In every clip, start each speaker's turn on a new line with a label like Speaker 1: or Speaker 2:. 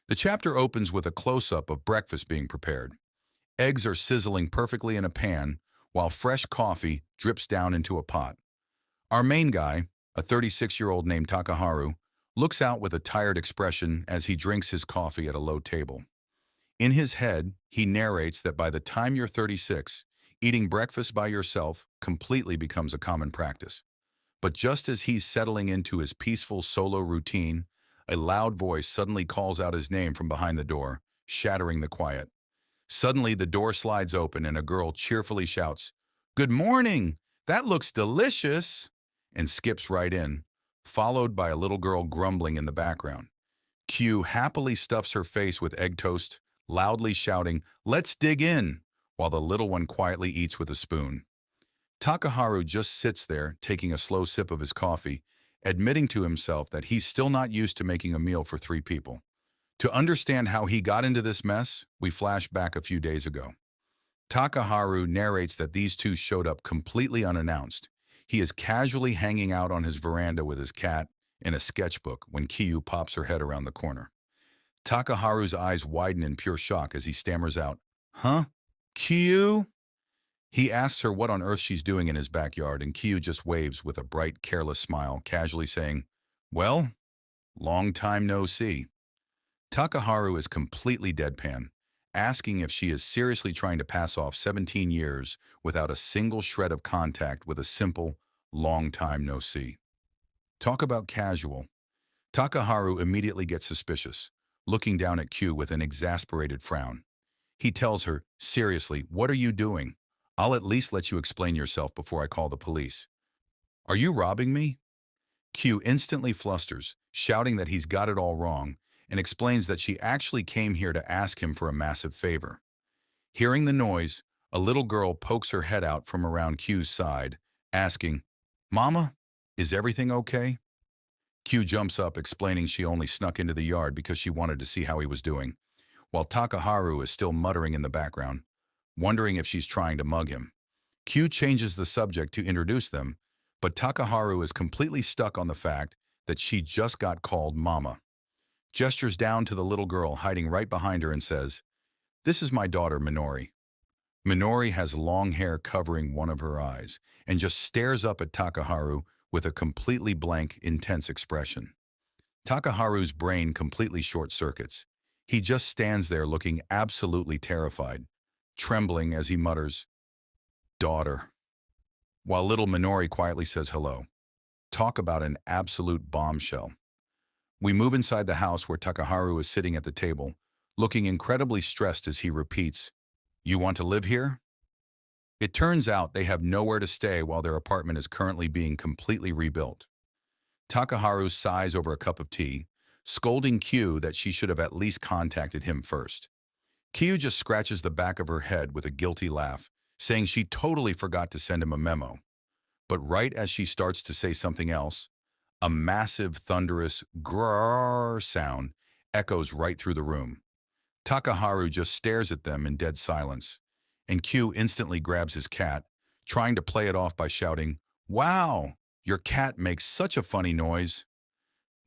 Speaker 1: The chapter opens with a close-up of breakfast being prepared. Eggs are sizzling perfectly in a pan, while fresh coffee drips down into a pot. Our main guy, a 36-year-old named Takaharu, looks out with a tired expression as he drinks his coffee at a low table. In his head, he narrates that by the time you're 36, eating breakfast by yourself completely becomes a common practice. But just as he's settling into his peaceful solo routine, a loud voice suddenly calls out his name from behind the door, shattering the quiet. Suddenly, the door slides open and a girl cheerfully shouts, "Good morning! That looks delicious!" and skips right in, followed by a little girl grumbling in the background. Kyou happily stuffs her face with egg toast, loudly shouting, "Let's dig in!" while the little one quietly eats with a spoon. Takaharu just sits there, taking a slow sip of his coffee, admitting to himself that he's still not used to making a meal for three people. To understand how he got into this mess, we flash back a few days ago. Takaharu narrates that these two showed up completely unannounced. He is casually hanging out on his veranda with his cat and a sketchbook when Kyou pops her head around the corner. Takaharu's eyes widen in pure shock as he stammers out, "Huh? Kyou?" He asks her what on earth she's doing in his backyard, and Kyou just waves with a bright, careless smile, casually saying, "Well, long time no see." Takaharu is completely deadpan, asking if she is seriously trying to pass off 17 years without a single shred of contact with a simple, long time no see. Talk about casual. Takaharu immediately gets suspicious, looking down at Kyou with an exasperated frown. He tells her, "Seriously, what are you doing? I'll at least let you explain yourself before I call the police." "Are you robbing me?" Kyou instantly flusters, shouting that he's got it all wrong, and explains that she actually came here to ask him for a massive favor. Hearing the noise, a little girl pokes her head out from around Kyou's side, asking, "Mama, is everything okay?" Kyou jumps up, explaining she only snuck into the yard because she wanted to see how he was doing, while Takaharu is still muttering in the background, wondering if she's trying to mug him. Kyou changes the subject to introduce them, but Takaharu is completely stuck on the fact that she just got called Mama. Gestures down to the little girl hiding right behind her and says, "This is my daughter, Minori." Minori has long hair covering one of her eyes and just stares up at Takaharu with a completely blank, intense expression. Takaharu's brain completely short-circuits. He just stands there looking absolutely terrified, trembling as he mutters, "Daughter," while little Minori quietly says hello. Talk about an absolute bombshell. We move inside the house where Takaharu is sitting at the table, looking incredibly stressed as he repeats, "You want to live here?" It turns out they have nowhere to stay while their apartment is currently being completely rebuilt. Takaharu sighs over a cup of tea, scolding Kyou that she should have at least contacted him first. Kyou just scratches the back of her head with a guilty laugh, saying she totally forgot to send him a memo. But right as she starts to say something else, a massive, thunderous grrrr sound echoes right through the room. Takaharu just stares at them in dead silence, and Kyou instantly grabs his cat, trying to play it off by shouting, "Wow, your cat makes such a funny noise."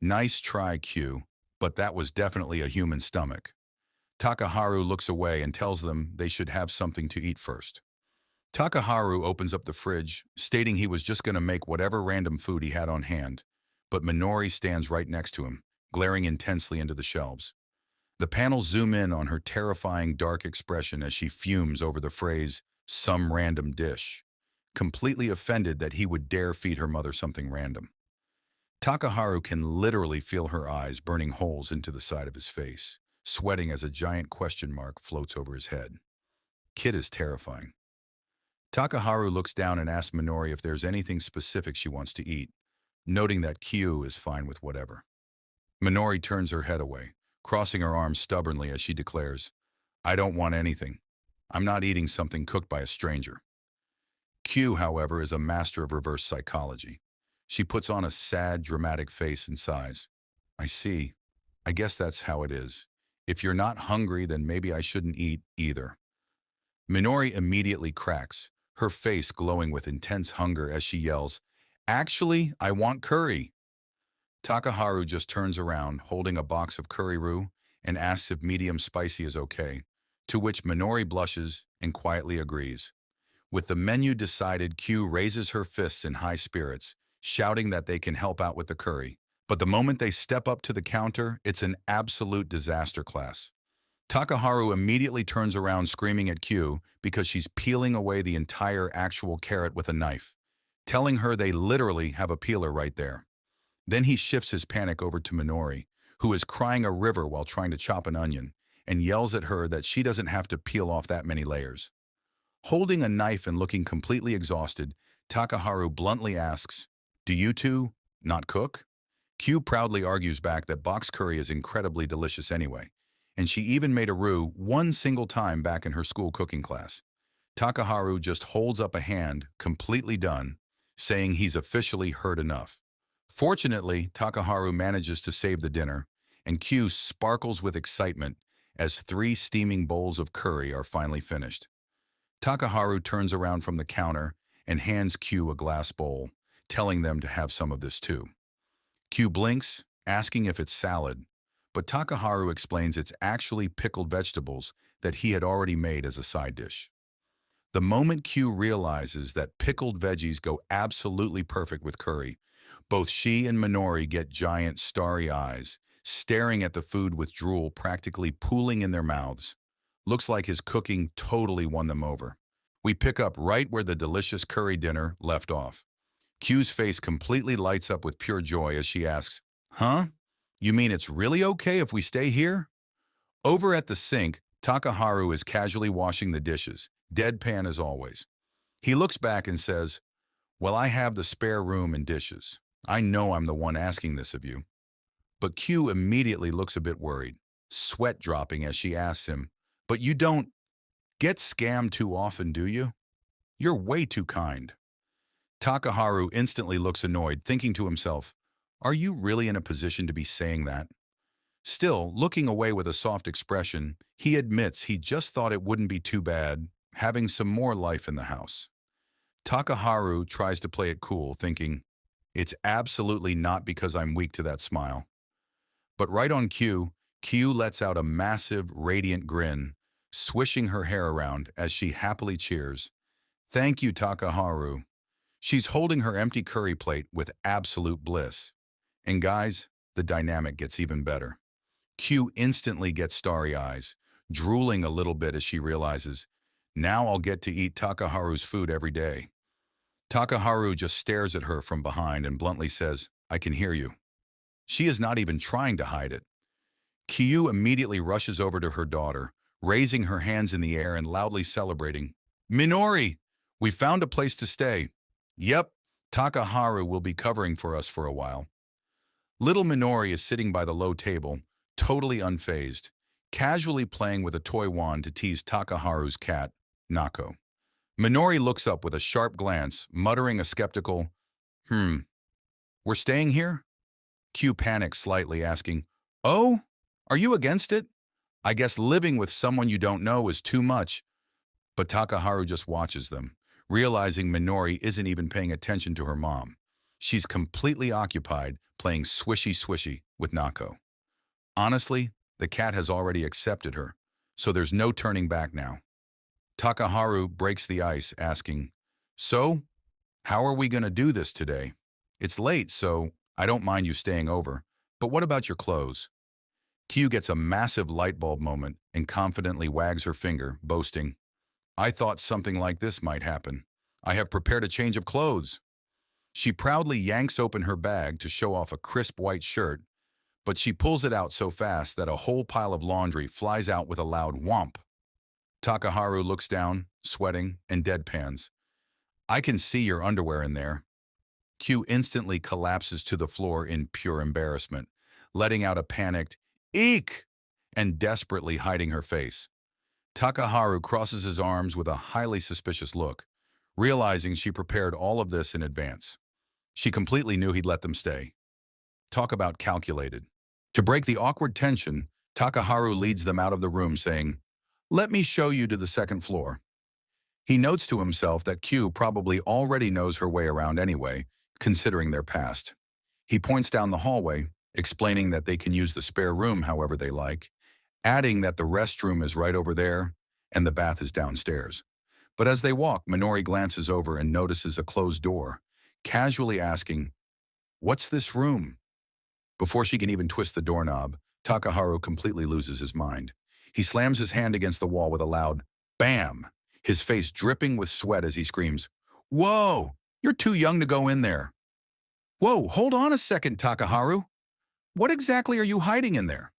Speaker 1: Nice try, Kyou, but that was definitely a human stomach. Takaharu looks away and tells them they should have something to eat first. Takaharu opens up the fridge, stating he was just going to make whatever random food he had on hand, but Minori stands right next to him, glaring intensely into the shelves. The panels zoom in on her terrifying dark expression as she fumes over the phrase, "some random dish," completely offended that he would dare feed her mother something random. Takaharu can literally feel her eyes burning holes into the side of his face, sweating as a giant question mark floats over his head. Kid is terrifying. Takaharu looks down and asks Minori if there's anything specific she wants to eat, noting that Kyou is fine with whatever. Minori turns her head away, crossing her arms stubbornly as she declares, "I don't want anything. I'm not eating something cooked by a stranger." Kyou, however, is a master of reverse psychology. She puts on a sad, dramatic face and sighs. "I see. I guess that's how it is. If you're not hungry, then maybe I shouldn't eat either." Minori immediately cracks, her face glowing with intense hunger as she yells, "Actually, I want curry." Takaharu just turns around, holding a box of curry roux, and asks if medium spicy is okay, to which Minori blushes and quietly agrees. With the menu decided, Kyou raises her fists in high spirits, shouting that they can help out with the curry. But the moment they step up to the counter, it's an absolute disaster class. Takaharu immediately turns around screaming at Kyou because she's peeling away the entire actual carrot with a knife, telling her they literally have a peeler right there. Then he shifts his panic over to Minori, who is crying a river while trying to chop an onion, and yells at her that she doesn't have to peel off that many layers. Holding a knife and looking completely exhausted, Takaharu bluntly asks, "Do you two not cook?" Kyou proudly argues back that box curry is incredibly delicious anyway, and she even made a roux one single time back in her school cooking class. Takaharu just holds up a hand, completely done, saying he's officially heard enough. Fortunately, Takaharu manages to save the dinner, and Kyou sparkles with excitement as 3 steaming bowls of curry are finally finished. Takaharu turns around from the counter and hands Kyou a glass bowl, telling them to have some of this too. Kyou blinks, asking if it's salad, but Takaharu explains it's actually pickled vegetables that he had already made as a side dish. The moment Kyou realizes that pickled veggies go absolutely perfect with curry, both she and Minori get giant starry eyes, staring at the food with drool practically pooling in their mouths. Looks like his cooking totally won them over. We pick up right where the delicious curry dinner left off. Kyou's face completely lights up with pure joy as she asks, "Huh? You mean it's really okay if we stay here?" Over at the sink, Takaharu is casually washing the dishes, deadpan as always. He looks back and says, "Well, I have the spare room and dishes. I know I'm the one asking this of you." But Kyou immediately looks a bit worried, sweat dropping as she asks him, "But you don't get scammed too often, do you? You're way too kind." Takaharu instantly looks annoyed, thinking to himself, "Are you really in a position to be saying that?" Still, looking away with a soft expression, he admits he just thought it wouldn't be too bad having some more life in the house. Takaharu tries to play it cool, thinking, "It's absolutely not because I'm weak to that smile." But right on cue, Kyou lets out a massive, radiant grin, swishing her hair around as she happily cheers. "Thank you, Takaharu." She's holding her empty curry plate with absolute bliss. And guys, the dynamic gets even better. Kyou instantly gets starry eyes, drooling a little bit as she realizes, now I'll get to eat Takaharu's food every day. Takaharu just stares at her from behind and bluntly says, "I can hear you." She is not even trying to hide it. Kyou immediately rushes over to her daughter, raising her hands in the air and loudly celebrating, "Minori, we found a place to stay. Yep, Takaharu will be covering for us for a while." Little Minori is sitting by the low table, totally unfazed, casually playing with a toy wand to tease Takaharu's cat, Nako. Minori looks up with a sharp glance, muttering a skeptical, "We're staying here?" Kyou panics slightly, asking, "Oh, are you against it? I guess living with someone you don't know is too much." But Takaharu just watches them, realizing Minori isn't even paying attention to her mom. She's completely occupied playing swishy-swishy with Nako. Honestly, the cat has already accepted her, so there's no turning back now. Takaharu breaks the ice, asking, "So, how are we going to do this today? It's late, so I don't mind you staying over, but what about your clothes?" Kyou gets a massive light bulb moment and confidently wags her finger, boasting, "I thought something like this might happen. I have prepared a change of clothes." She proudly yanks open her bag to show off a crisp white shirt, but she pulls it out so fast that a whole pile of laundry flies out with a loud whomp. Takaharu looks down, sweating, and deadpans. "I can see your underwear in there." Kyou instantly collapses to the floor in pure embarrassment, letting out a panicked, "Eek!" and desperately hiding her face. Takaharu crosses his arms with a highly suspicious look, realizing she prepared all of this in advance. She completely knew he'd let them stay. Talk about calculated. To break the awkward tension, Takaharu leads them out of the room saying, "Let me show you to the second floor." He notes to himself that Kyou probably already knows her way around anyway, considering their past. He points down the hallway, explaining that they can use the spare room however they like, adding that the restroom is right over there and the bath is downstairs. But as they walk, Minori glances over and notices a closed door, casually asking, "What's this room?" Before she can even twist the doorknob, Takaharu completely loses his mind. He slams his hand against the wall with a loud bam, his face dripping with sweat as he screams, "Whoa, you're too young to go in there." "Whoa, hold on a second, Takaharu. What exactly are you hiding in there?"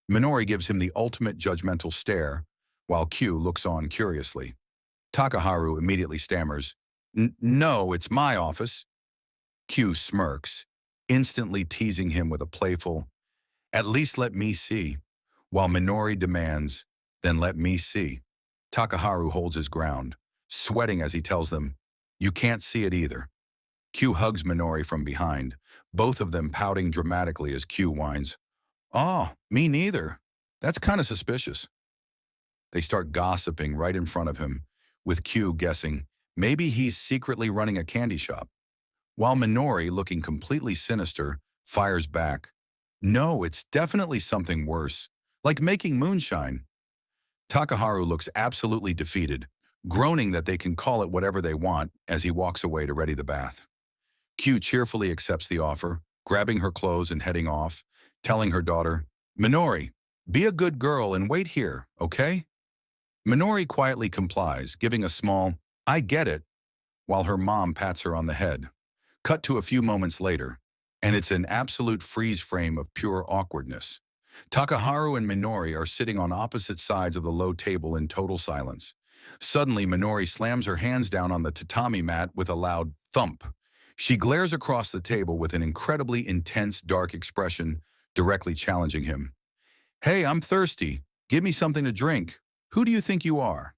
Speaker 1: Minori gives him the ultimate judgmental stare, while Kyou looks on curiously. Takaharu immediately stammers, "No, it's my office." Kyou smirks, instantly teasing him with a playful, "At least let me see," while Minori demands, "Then let me see." Takaharu holds his ground, sweating as he tells them, "You can't see it either." Kyou hugs Minori from behind, both of them pouting dramatically as Kyou whines, "Oh, me neither. That's kind of suspicious." They start gossiping right in front of him, with Kyou guessing maybe he's secretly running a candy shop, while Minori, looking completely sinister, fires back, "No, it's definitely something worse, like making moonshine." Takaharu looks absolutely defeated, groaning that they can call it whatever they want as he walks away to ready the bath. Kyou cheerfully accepts the offer, grabbing her clothes and heading off, telling her daughter, "Minori, be a good girl and wait here, okay?" Minori quietly complies, giving a small, "I get it," while her mom pats her on the head. Cut to a few moments later, and it's an absolute freeze frame of pure awkwardness. Takaharu and Minori are sitting on opposite sides of the low table in total silence. Suddenly, Minori slams her hands down on the tatami mat with a loud thump. She glares across the table with an incredibly intense, dark expression, directly challenging him. "Hey, I'm thirsty. Give me something to drink. Who do you think you are?"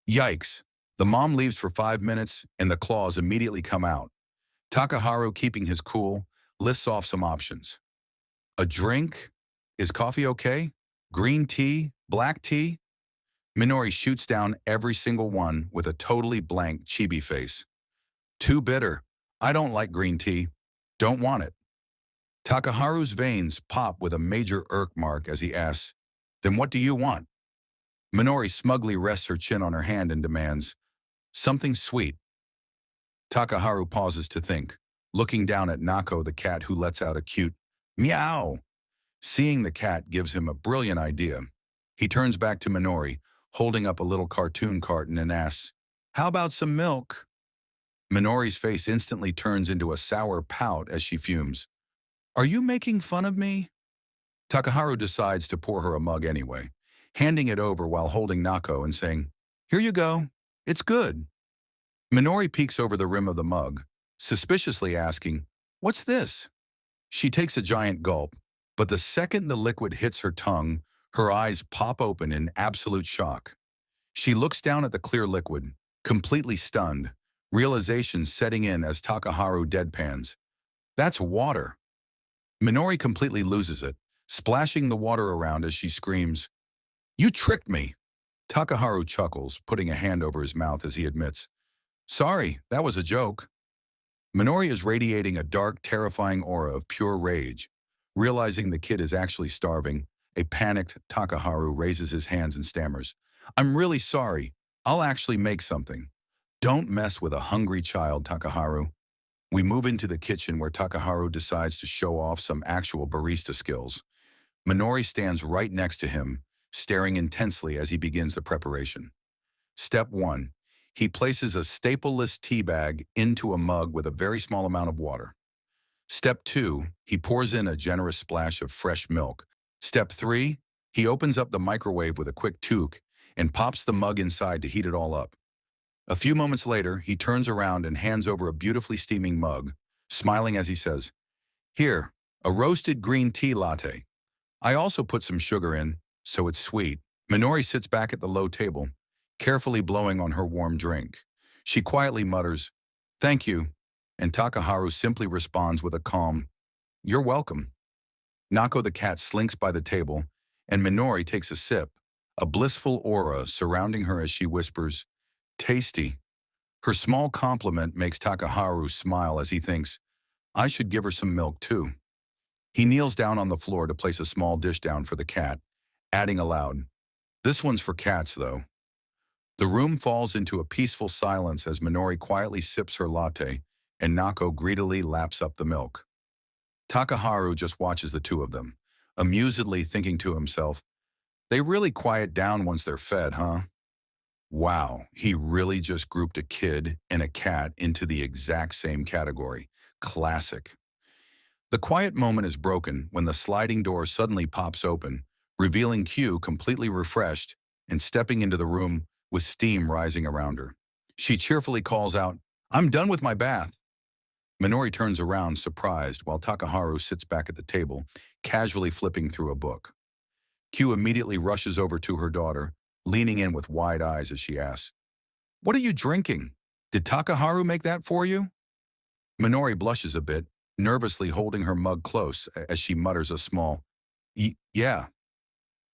Speaker 1: Yikes. The mom leaves for 5 minutes, and the claws immediately come out. Takaharu, keeping his cool, lists off some options. "A drink? Is coffee okay? Green tea? Black tea?" Minori shoots down every single one with a totally blank chibi face. "Too bitter. I don't like green tea. Don't want it." Takaharu's veins pop with a major irk mark as he asks, "Then what do you want?" Minori smugly rests her chin on her hand and demands, "Something sweet." Takaharu pauses to think, looking down at Nako, the cat, who lets out a cute meow. Seeing the cat gives him a brilliant idea. He turns back to Minori, holding up a little cartoon carton, and asks, "How about some milk?" Minori's face instantly turns into a sour pout as she fumes. "Are you making fun of me?" Takaharu decides to pour her a mug anyway, handing it over while holding Nako and saying, "Here you go. It's good." Minori peeks over the rim of the mug, suspiciously asking, "What's this?" She takes a giant gulp, but the second the liquid hits her tongue, her eyes pop open in absolute shock. She looks down at the clear liquid, completely stunned, realization setting in as Takaharu deadpans, "That's water." Minori completely loses it, splashing the water around as she screams, "You tricked me." Takaharu chuckles, putting a hand over his mouth as he admits, "Sorry, that was a joke." Minori is radiating a dark, terrifying aura of pure rage. Realizing the kid is actually starving, a panicked Takaharu raises his hands and stammers, "I'm really sorry. I'll actually make something." "Don't mess with a hungry child, Takaharu." We move into the kitchen where Takaharu decides to show off some actual barista skills. Minori stands right next to him, staring intensely as he begins the preparation. Step 1. He places a stapleless tea bag into a mug with a very small amount of water. Step 2. He pours in a generous splash of fresh milk. Step 3. He opens up the microwave with a quick toque and pops the mug inside to heat it all up. A few moments later, he turns around and hands over a beautifully steaming mug, smiling as he says, "Here, a roasted green tea latte. I also put some sugar in, so it's sweet." Minori sits back at the low table, carefully blowing on her warm drink. She quietly mutters, "Thank you," and Takaharu simply responds with a calm, "You're welcome." Nako, the cat, slinks by the table, and Minori takes a sip, a blissful aura surrounding her as she whispers, "Tasty." Her small compliment makes Takaharu smile as he thinks, "I should give her some milk too." He kneels down on the floor to place a small dish down for the cat, adding aloud, "This one's for cats, though." The room falls into a peaceful silence as Minori quietly sips her latte and Nako greedily laps up the milk. Takaharu just watches the two of them, amusedly thinking to himself, they really quiet down once they're fed, huh? Wow, he really just grouped a kid and a cat into the exact same category. Classic. The quiet moment is broken when the sliding door suddenly pops open, revealing Kyou completely refreshed and stepping into the room with steam rising around her. She cheerfully calls out, "I'm done with my bath." Minori turns around, surprised, while Takaharu sits back at the table, casually flipping through a book. Kyou immediately rushes over to her daughter, leaning in with wide eyes as she asks, "What are you drinking? Did Takaharu make that for you?" Minori blushes a bit, nervously holding her mug close as she mutters a small, Yeah."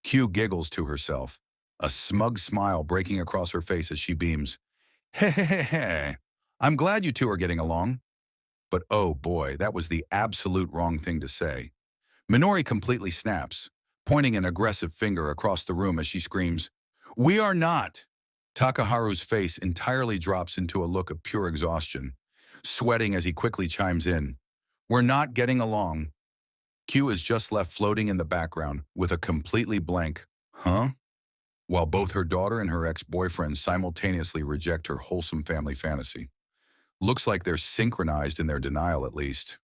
Speaker 1: Kyou giggles to herself, a smug smile breaking across her face as she beams. "Hey, hey, hey, hey. I'm glad you two are getting along." But oh boy, that was the absolute wrong thing to say. Minori completely snaps, pointing an aggressive finger across the room as she screams, "We are not!" Takaharu's face entirely drops into a look of pure exhaustion, sweating as he quickly chimes in, "We're not getting along." Q is just left floating in the background with a completely blank, "Huh?" while both her daughter and her ex-boyfriend simultaneously reject her wholesome family fantasy. Looks like they're synchronized in their denial at least.